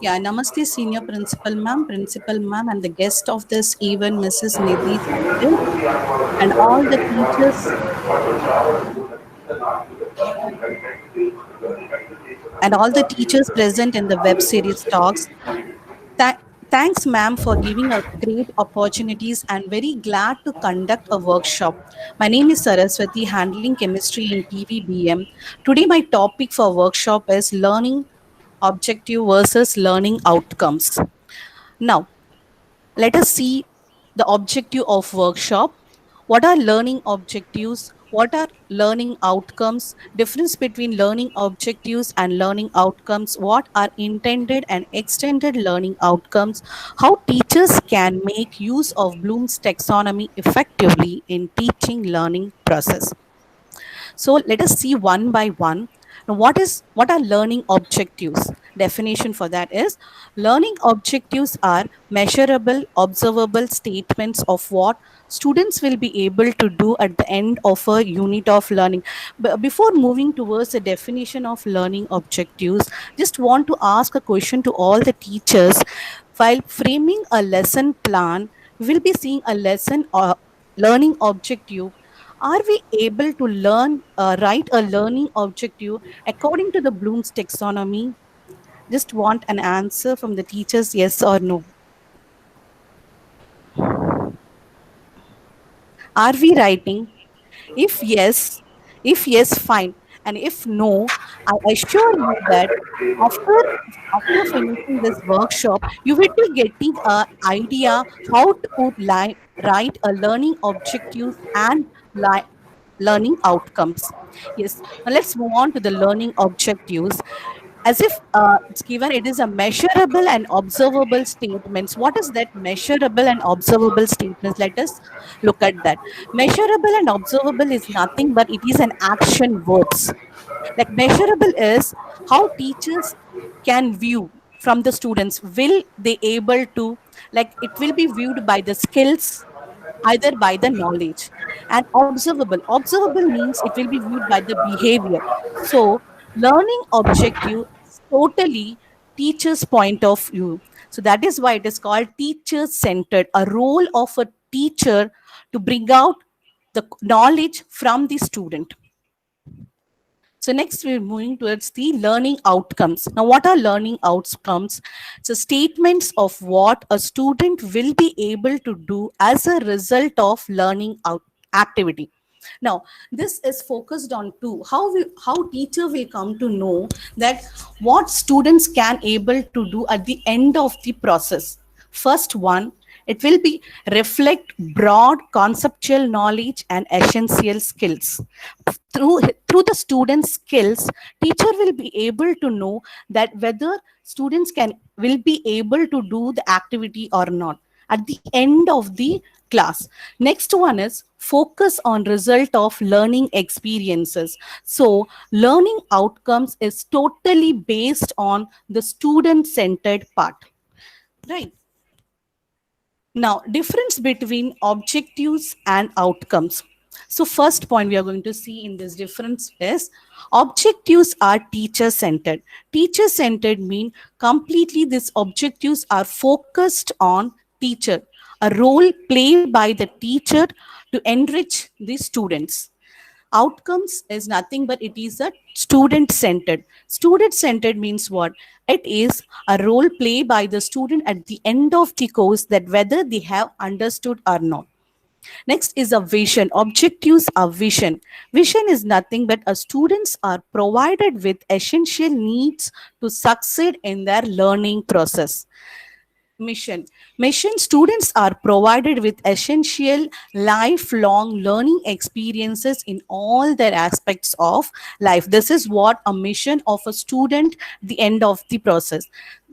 Yeah, Namaste, Senior Principal Ma'am, and the guest of this event, Mrs. Nidhi Sahil, and all the teachers present in the web series talks. Tha- Thanks, ma'am, for giving us great opportunities and very glad to conduct a workshop. My name is Saraswati, handling chemistry in TVBM. Today, my topic for workshop is learning objective versus learning outcomes. Now, let us see the objective of workshop. What are learning objectives? What are learning outcomes? Difference between learning objectives and learning outcomes. What are intended and extended learning outcomes? How teachers can make use of Bloom's taxonomy effectively in teaching learning process. So let us see one by one. Now, what are learning objectives? Definition for that is learning objectives are measurable, observable statements of what students will be able to do at the end of a unit of learning. Before moving towards the definition of learning objectives, just want to ask a question to all the teachers. While framing a lesson plan, we will be seeing a lesson or learning objective. Are we able to write a learning objective according to the Bloom's taxonomy? Just want an answer from the teachers, yes or no. Are we writing? If yes, fine. And if no, I assure you that after after finishing this workshop, you will be getting an idea how to write a learning objectives and learning outcomes. Yes. Now let's move on to the learning objectives. As if it's given, it is a measurable and observable statements. What is that measurable and observable statements? Let us look at that. Measurable and observable is nothing but it is an action verbs. Like measurable is how teachers can view from the students. Will they able to, like it will be viewed by the skills, either by the knowledge. And observable means it will be viewed by the behavior. So learning objective is totally teacher's point of view. So that is why it is called teacher centered, a role of a teacher to bring out the knowledge from the student. So next we're moving towards the learning outcomes. Now, what are learning outcomes? So statements of what a student will be able to do as a result of learning activity. Now, this is focused on two. How teacher will come to know that what students can able to do at the end of the process. First one, it will be reflect broad conceptual knowledge and essential skills. Through, through the students' skills, teacher will be able to know that whether students will be able to do the activity or not at the end of the class. Next one is focus on result of learning experiences. So learning outcomes is totally based on the student centered part, right? Now, difference between objectives and outcomes. So, first point we are going to see in this difference is objectives are teacher centered. Teacher centered mean completely these objectives are focused on teacher, a role played by the teacher to enrich the students. Outcomes is nothing but it is a student centered. Student centered means what? It is a role play by the student at the end of the course that whether they have understood or not. Next is a vision. Objectives are vision. Vision is nothing but a students are provided with essential needs to succeed in their learning process. Mission students are provided with essential lifelong learning experiences in all their aspects of life. This is what a mission of a student the end of the process.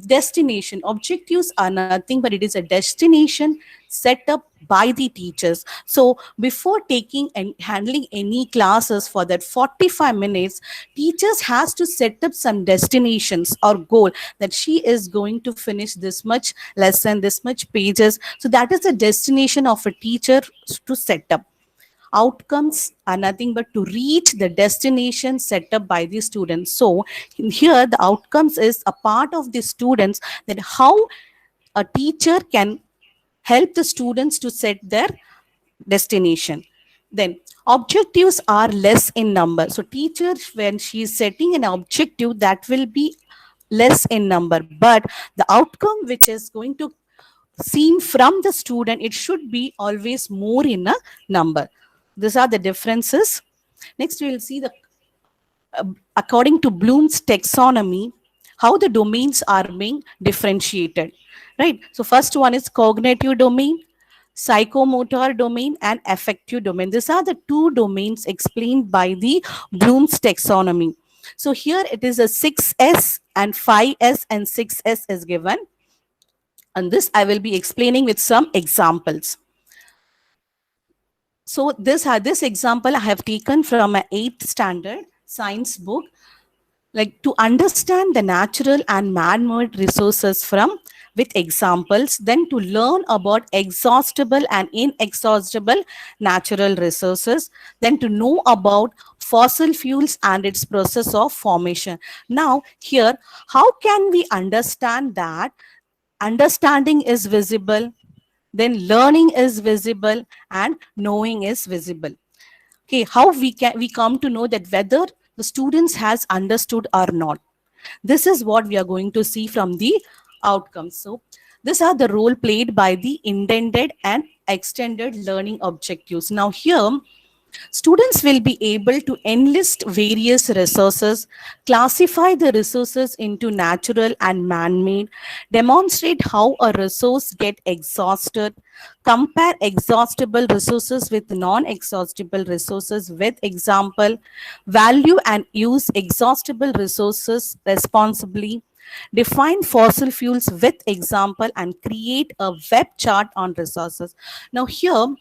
Destination objectives are nothing but it is a destination set up by the teachers. So before taking and handling any classes for that 45 minutes, teachers has to set up some destinations or goal that she is going to finish this much lesson, this much pages. So that is the destination of a teacher to set up. Outcomes are nothing but to reach the destination set up by the students. So here the outcomes is a part of the students, that how a teacher can help the students to set their destination. Then objectives are less in number. So teacher, when she is setting an objective, that will be less in number, but the outcome which is going to seen from the student, it should be always more in a number. These are the differences. Next we will see the according to Bloom's taxonomy, how the domains are being differentiated, right? So first one is cognitive domain, psychomotor domain, and affective domain. These are the two domains explained by the Bloom's taxonomy. So here it is a 6S and 5S and 6S is given. And this I will be explaining with some examples. So this example I have taken from an 8th standard science book, like to understand the natural and man-made resources from with examples, then to learn about exhaustible and inexhaustible natural resources, then to know about fossil fuels and its process of formation. Now here, how can we understand that understanding is visible, then learning is visible, and knowing is visible? Okay, how we come to know that whether the students has understood or not? This is what we are going to see from the outcomes. So these are the role played by the intended and extended learning objectives. Now here, students will be able to enlist various resources, classify the resources into natural and man-made, demonstrate how a resource get exhausted, compare exhaustible resources with non-exhaustible resources with example, value and use exhaustible resources responsibly, define fossil fuels with example, and create a web chart on resources. Now here,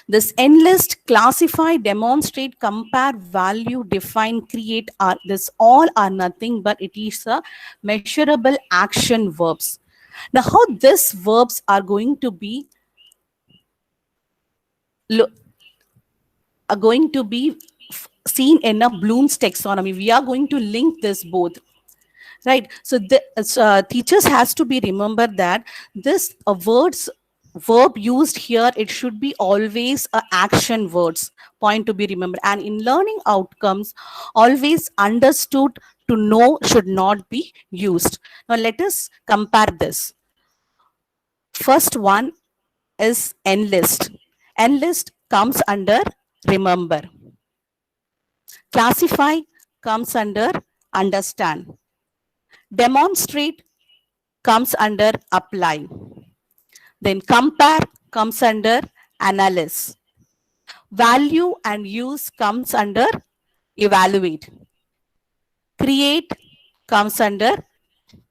this enlist, classify, demonstrate, compare, value, define, create are this all are nothing but it is a measurable action verbs. Now how these verbs are going to be seen in a Bloom's taxonomy? We are going to link this both, right? So the teachers has to be remember that this verb used here, it should be always a action words point to be remembered. And in learning outcomes, always understood to know should not be used. Now let us compare this. First one is enlist. Enlist comes under remember. Classify comes under understand. Demonstrate comes under apply. Then compare comes under analyze. Value and use comes under evaluate. Create comes under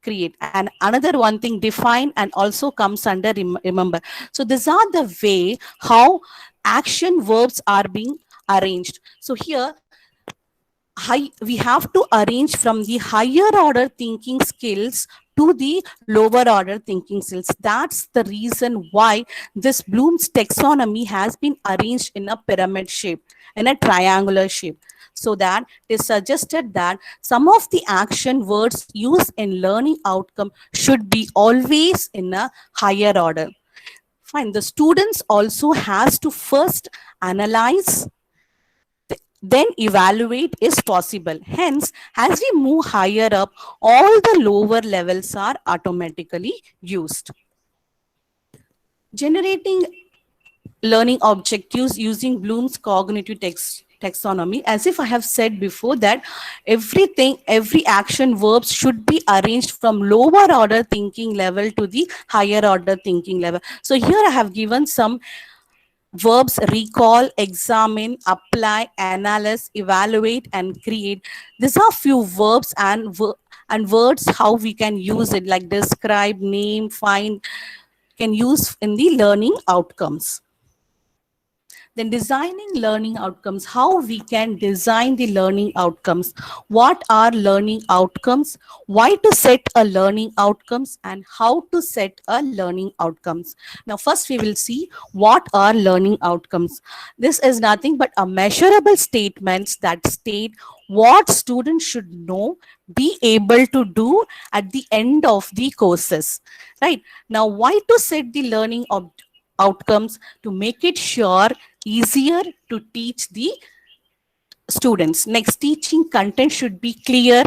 create. And another one thing, define and also comes under remember. So these are the way how action verbs are being arranged. So here, we have to arrange from the higher order thinking skills to the lower order thinking skills. That's the reason why this Bloom's taxonomy has been arranged in a pyramid shape, in a triangular shape, so that it is suggested that some of the action words used in learning outcome should be always in a higher order. Fine. The students also has to first analyze, then evaluate is possible. Hence, as we move higher up, all the lower levels are automatically used. Generating learning objectives using Bloom's cognitive taxonomy, as if I have said before that every action verbs should be arranged from lower order thinking level to the higher order thinking level. So here I have given some verbs: recall, examine, apply, analyze, evaluate, and create. These are few verbs and words how we can use it, like describe, name, find, can use in the learning outcomes. Then designing learning outcomes, how we can design the learning outcomes. What are learning outcomes? Why to set a learning outcomes and how to set a learning outcomes. Now first we will see what are learning outcomes. This is nothing but a measurable statements that state what students should know, be able to do at the end of the courses, right? Now why to set the learning outcomes? To make it sure easier to teach the students. Next, teaching content should be clear.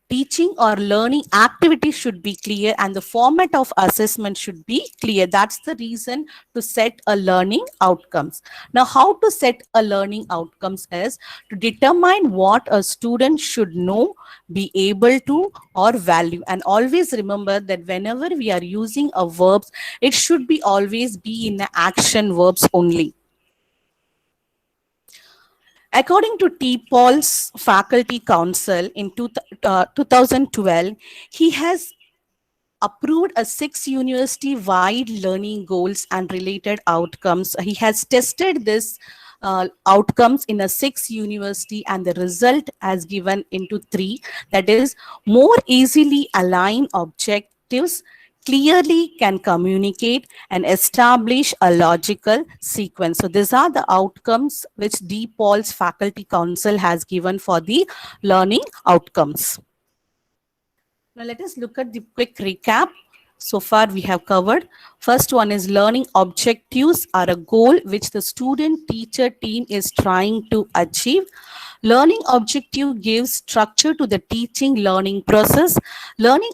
Teaching or learning activities should be clear, and the format of assessment should be clear. That's the reason to set a learning outcomes. Now, how to set a learning outcomes is to determine what a student should know, be able to, or value. And always remember that whenever we are using a verbs, it should be always be in the action verbs only. According to T. Paul's Faculty Council in 2012, he has approved a 6 university-wide learning goals and related outcomes. He has tested this outcomes in a 6 university, and the result has given into 3. That is, more easily align objectives, clearly can communicate, and establish a logical sequence. So these are the outcomes which DePaul's Faculty Council has given for the learning outcomes. Now let us look at the quick recap. So far we have covered. First one is learning objectives are a goal which the student teacher team is trying to achieve. Learning objective gives structure to the teaching learning process. Learning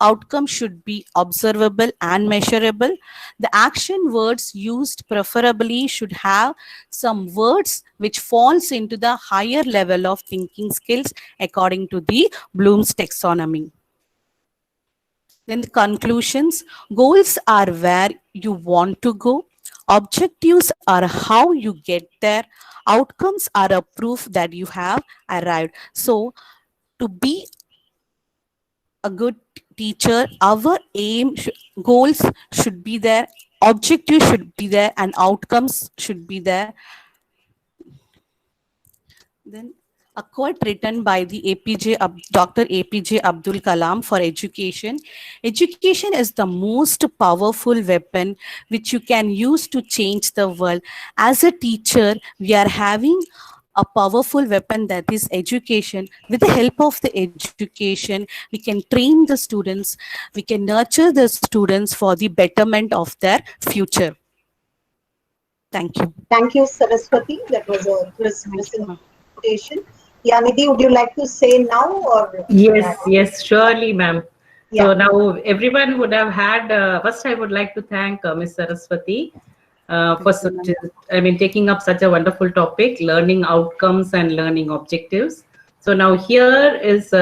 outcome should be observable and measurable. The action words used preferably should have some words which falls into the higher level of thinking skills according to the Bloom's taxonomy. Then the conclusions, goals are where you want to go. Objectives are how you get there. Outcomes are a proof that you have arrived. So to be a good teacher, our goals should be there, objectives should be there, and outcomes should be there. Then a quote written by the Dr. APJ Abdul Kalam for education. Education is the most powerful weapon which you can use to change the world. As a teacher, we are having a powerful weapon, that is education. With the help of the education, we can train the students, we can nurture the students for the betterment of their future. Thank you. Thank you, Saraswati. That was a crisp presentation. Yeah, Nidhi, would you like to say now or? Yes, surely, ma'am. Yeah. So now everyone would have had, first I would like to thank Ms. Saraswati for taking up such a wonderful topic, learning outcomes and learning objectives. So now here is,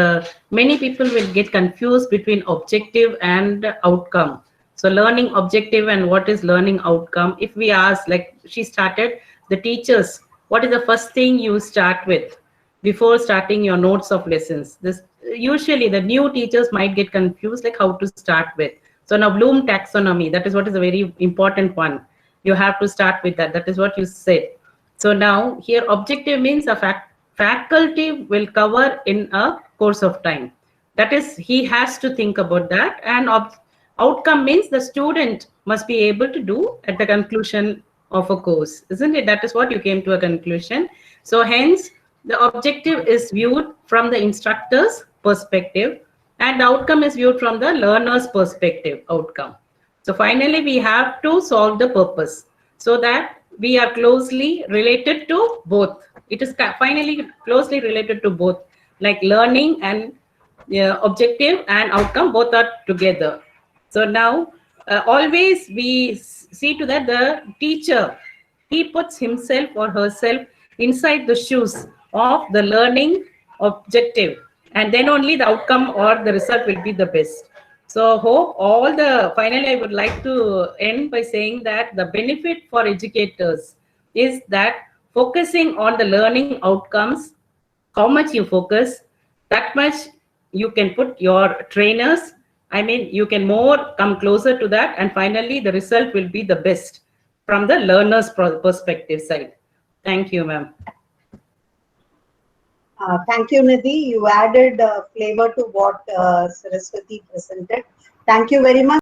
many people will get confused between objective and outcome. So learning objective and what is learning outcome? If we ask, like she started, the teachers, what is the first thing you start with before starting your notes of lessons? This usually the new teachers might get confused, like how to start with. So now Bloom taxonomy, that is what is a very important one. You have to start with that. That is what you said. So now here objective means a faculty will cover in a course of time. That is, he has to think about that. And outcome means the student must be able to do at the conclusion of a course, isn't it? That is what you came to a conclusion. So hence, the objective is viewed from the instructor's perspective and the outcome is viewed from the learner's perspective, outcome. So finally, we have to solve the purpose so that we are closely related to both. It is finally closely related to both, like learning and objective and outcome, both are together. So now, always we see to that the teacher, he puts himself or herself inside the shoes of the learning objective, and then only the outcome or the result will be the best. So hope all the, finally I would like to end by saying that the benefit for educators is that focusing on the learning outcomes, how much you focus, that much you can put your trainers, you can more come closer to that, and finally the result will be the best from the learner's perspective side. Thank you, ma'am. Thank you, Nidhi. You added flavor to what Saraswati presented. Thank you very much.